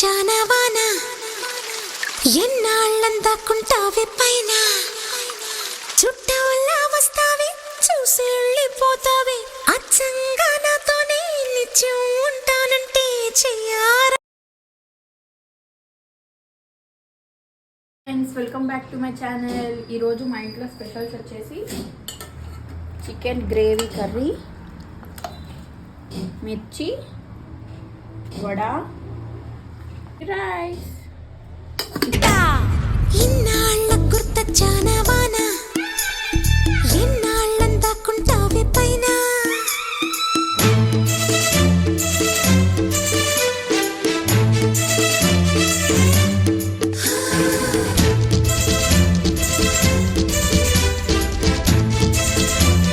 జానవాన ఎన్నాళ్ళందాకుంటావే పైన చుట్టవల్లా వస్తావే చూసి వెళ్ళిపోతావే అచ్చంగా నాతోనే నిత్యం ఉంటానంటే చెయ్యారా. Friends, welcome back to my channel. ఈరోజు మా ఇంట్లో స్పెషల్స్ వచ్చేసి చికెన్ గ్రేవీ కర్రీ, మిర్చి వడ, రైస్. ఇన్న